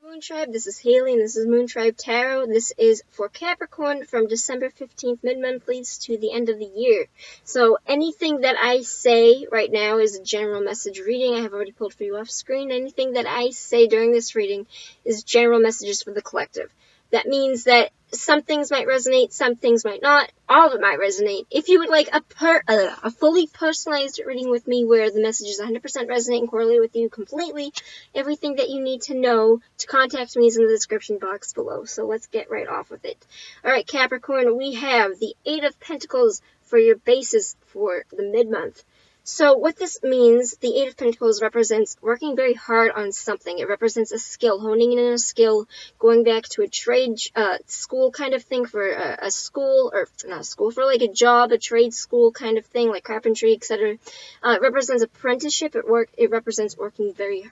Moon Tribe, this is Haley, and this is Moon Tribe Tarot. This is for Capricorn from December 15th mid-monthlies to the end of the year. So anything that I say right now is a general message reading. I have already pulled for you off screen. Anything that I say during this reading is general messages for the collective. That means that some things might resonate, some things might not, all of it might resonate. If you would like a fully personalized reading with me where the messages 100% resonate and correlate with you completely, everything that you need to know to contact me is in the description box below. So let's get right off with it. Alright, Capricorn, we have the Eight of Pentacles for your basis for the mid-month. So what this means, the Eight of Pentacles represents working very hard on something. It represents a skill, honing in a skill, going back to a trade school kind of thing for a school, or not a school, for like a job, a trade school kind of thing, like carpentry, etc. It represents apprenticeship at work. It represents working very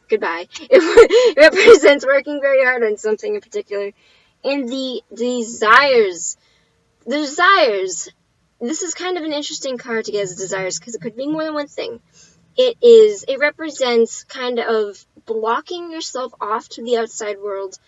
goodbye. It represents working very hard on something in particular. And the desires. This is kind of an interesting card to get as desires because it could mean more than one thing. It represents kind of blocking yourself off to the outside world.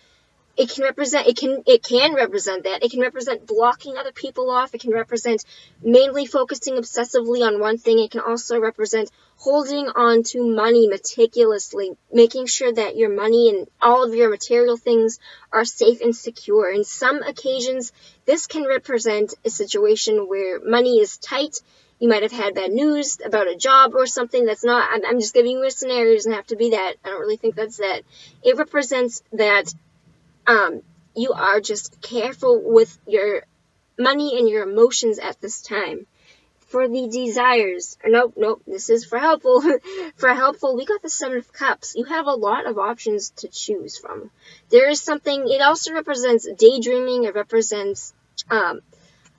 It can represent that. It can represent blocking other people off. It can represent mainly focusing obsessively on one thing. It can also represent holding on to money meticulously, making sure that your money and all of your material things are safe and secure. In some occasions, this can represent a situation where money is tight. You might have had bad news about a job or something that's not. I'm just giving you a scenario. It doesn't have to be that. I don't really think that's that. It represents that you are just careful with your money and your emotions at this time. For the desires, nope, this is for helpful. For helpful, we got the Seven of Cups. You have a lot of options to choose from. There is something, it also represents daydreaming. It represents,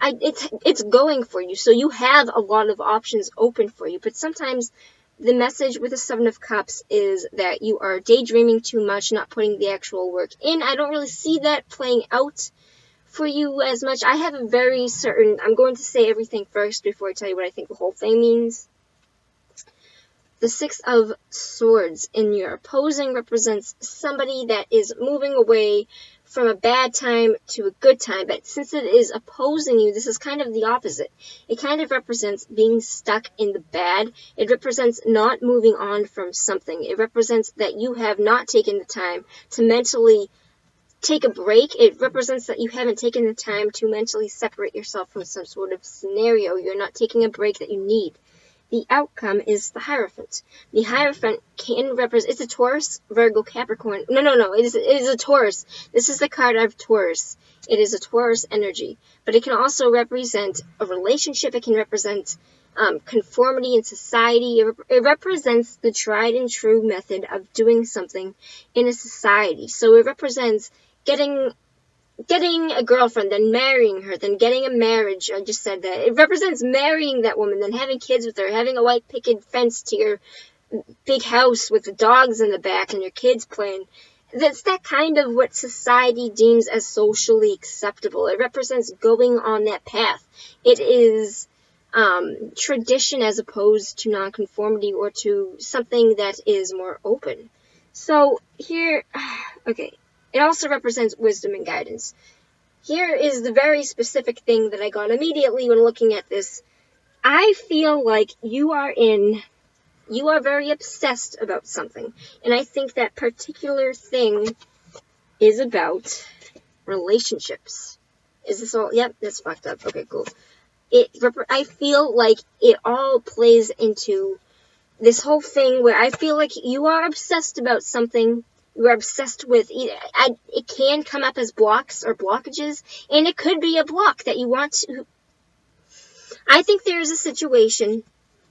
it's going for you. So you have a lot of options open for you, but sometimes the message with the Seven of Cups is that you are daydreaming too much, not putting the actual work in. I don't really see that playing out for you as much. I have a very certain, I'm going to say everything first before I tell you what I think the whole thing means. The Six of Swords in your opposing represents somebody that is moving away from a bad time to a good time, but since it is opposing you, this is kind of the opposite. It kind of represents being stuck in the bad. It represents not moving on from something. It represents that you have not taken the time to mentally take a break. It represents that you haven't taken the time to mentally separate yourself from some sort of scenario. You're not taking a break that you need. The outcome is the Hierophant. The Hierophant can represent, it's a Taurus, Virgo, Capricorn. No, it is a Taurus. This is the card of Taurus. It is a Taurus energy. But it can also represent a relationship. It can represent conformity in society. It represents the tried and true method of doing something in a society. So it represents getting a girlfriend, then marrying her, then getting a marriage. I just said that. It represents marrying that woman, then having kids with her, having a white picket fence to your big house with the dogs in the back and your kids playing. That's that kind of what society deems as socially acceptable. It represents going on that path. It is tradition as opposed to nonconformity or to something that is more open. So here, okay. It also represents wisdom and guidance. Here is the very specific thing that I got immediately when looking at this. I feel like you are very obsessed about something. And I think that particular thing is about relationships. Is this all? Yep, that's fucked up. Okay, cool. I feel like it all plays into this whole thing where I feel like you are obsessed about something. You're obsessed with it can come up as blocks or blockages, and it could be a block that you want to. I think there's a situation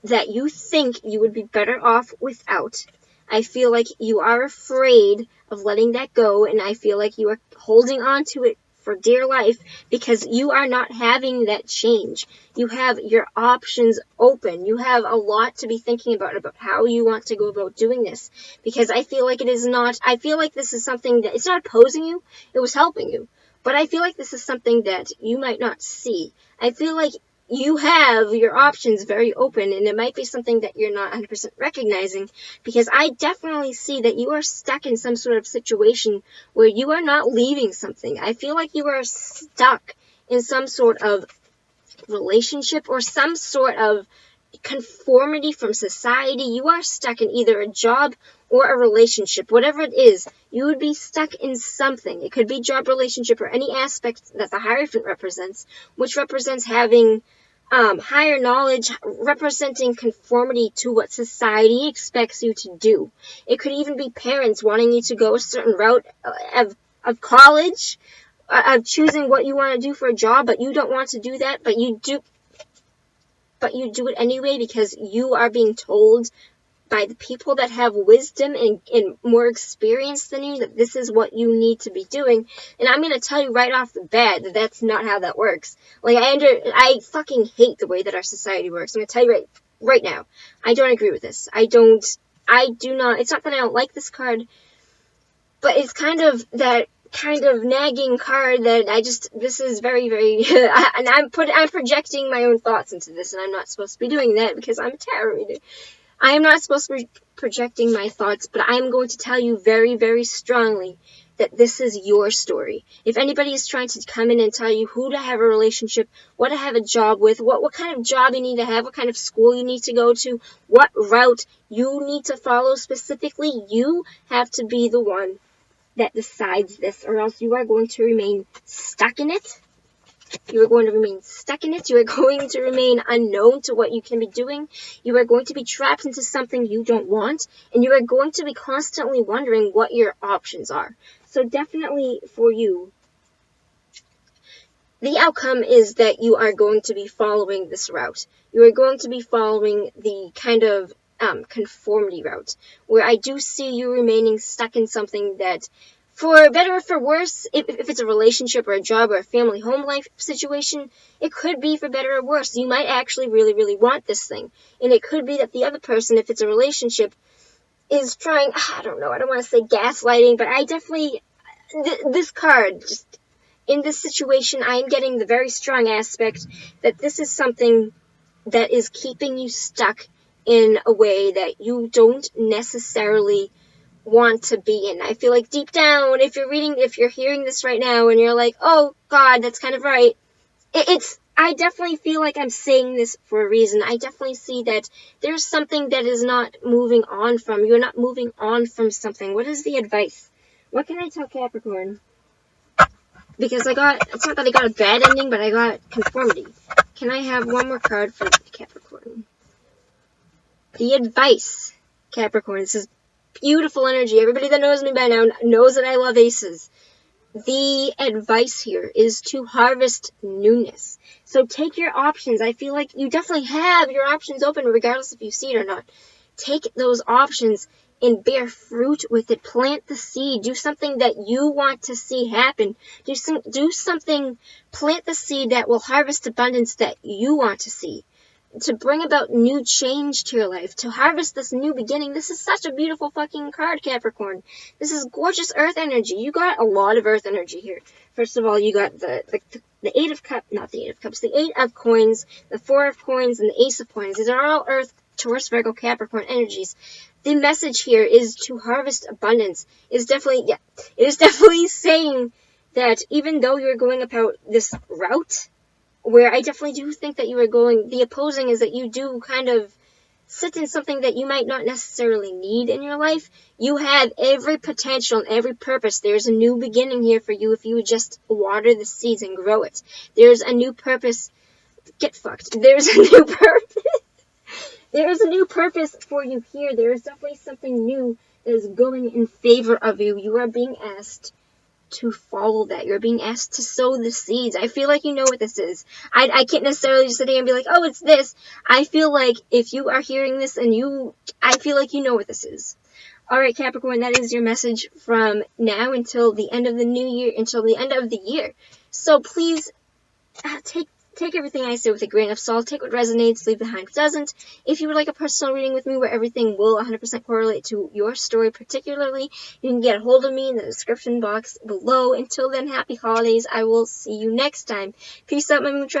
that you think you would be better off without. I feel like you are afraid of letting that go, and I feel like you are holding on to it for dear life because you are not having that change. You have your options open. You have a lot to be thinking about how you want to go about doing this, because I feel like this is something that it's not opposing you, it was helping you, but I feel like this is something that you might not see. I feel like you have your options very open, and it might be something that you're not 100% recognizing, because I definitely see that you are stuck in some sort of situation where you are not leaving something. I feel like you are stuck in some sort of relationship or some sort of conformity from society. You are stuck in either a job or a relationship. Whatever it is, you would be stuck in something. It could be job, relationship, or any aspect that the Hierophant represents, which represents having higher knowledge, representing conformity to what society expects you to do. It could even be parents wanting you to go a certain route of college, of choosing what you want to do for a job, but you don't want to do that, but you do it anyway because you are being told by the people that have wisdom and more experience than you that this is what you need to be doing. And I'm going to tell you right off the bat that that's not how that works. Like, I fucking hate the way that our society works. I'm going to tell you right now. I don't agree with this. I do not, it's not that I don't like this card, but it's kind of that kind of nagging card that this is very, very, and I'm projecting my own thoughts into this, and I'm not supposed to be doing that because I'm a tarot reader. I am not supposed to be projecting my thoughts, but I'm going to tell you very, very strongly that this is your story. If anybody is trying to come in and tell you who to have a relationship, what to have a job with, what kind of job you need to have, what kind of school you need to go to, what route you need to follow specifically, you have to be the one that decides this, or else you are going to remain stuck in it. You are going to remain stuck in it. You are going to remain unknown to what you can be doing. You are going to be trapped into something you don't want, and you are going to be constantly wondering what your options are. So definitely for you, the outcome is that you are going to be following this route. You are going to be following the kind of conformity route, where I do see you remaining stuck in something that, for better or for worse, if it's a relationship or a job or a family home life situation, it could be for better or worse. You might actually really, really want this thing. And it could be that the other person, if it's a relationship, is trying, I don't know, I don't want to say gaslighting, but I definitely, this card, just in this situation, I am getting the very strong aspect that this is something that is keeping you stuck in a way that you don't necessarily want to be in. I feel like deep down, if you're hearing this right now and you're like, oh God, that's kind of right. I definitely feel like I'm saying this for a reason. I definitely see that there's something that is not moving on from. You're not moving on from something. What is the advice? What can I tell Capricorn? Because it's not that I got a bad ending, but I got conformity. Can I have one more card for Capricorn? The advice, Capricorn. This is beautiful energy. Everybody that knows me by now knows that I love aces. The advice here is to harvest newness. So take your options. I feel like you definitely have your options open regardless if you see it or not. Take those options and bear fruit with it. Plant the seed. Do something that you want to see happen. Do something, plant the seed that will harvest abundance that you want to see. To bring about new change to your life, to harvest this new beginning. This is such a beautiful fucking card, Capricorn. This is gorgeous earth energy. You got a lot of earth energy here. First of all, you got the Eight of Cups, not the Eight of Cups, the Eight of Coins, the Four of Coins, and the Ace of Coins. These are all earth, Taurus, Virgo, Capricorn energies. The message here is to harvest abundance. It is definitely saying that even though you're going about this route, where I definitely do think that you are going, the opposing is that you do kind of sit in something that you might not necessarily need in your life. You have every potential and every purpose. There's a new beginning here for you if you would just water the seeds and grow it. There's a new purpose. Get fucked. There's a new purpose. There is a new purpose for you here. There is definitely something new that is going in favor of you. You are being asked to follow that. You're being asked to sow the seeds. I feel like you know what this is. I can't necessarily just sit here and be like, oh, it's this. I feel like if you are hearing this I feel like you know what this is. Alright, Capricorn, that is your message from now until the end of the new year, until the end of the year. So please take everything I say with a grain of salt. Take what resonates, leave behind what doesn't. If you would like a personal reading with me where everything will 100% correlate to your story particularly, you can get a hold of me in the description box below. Until then, happy holidays. I will see you next time. Peace out, my moon tribe.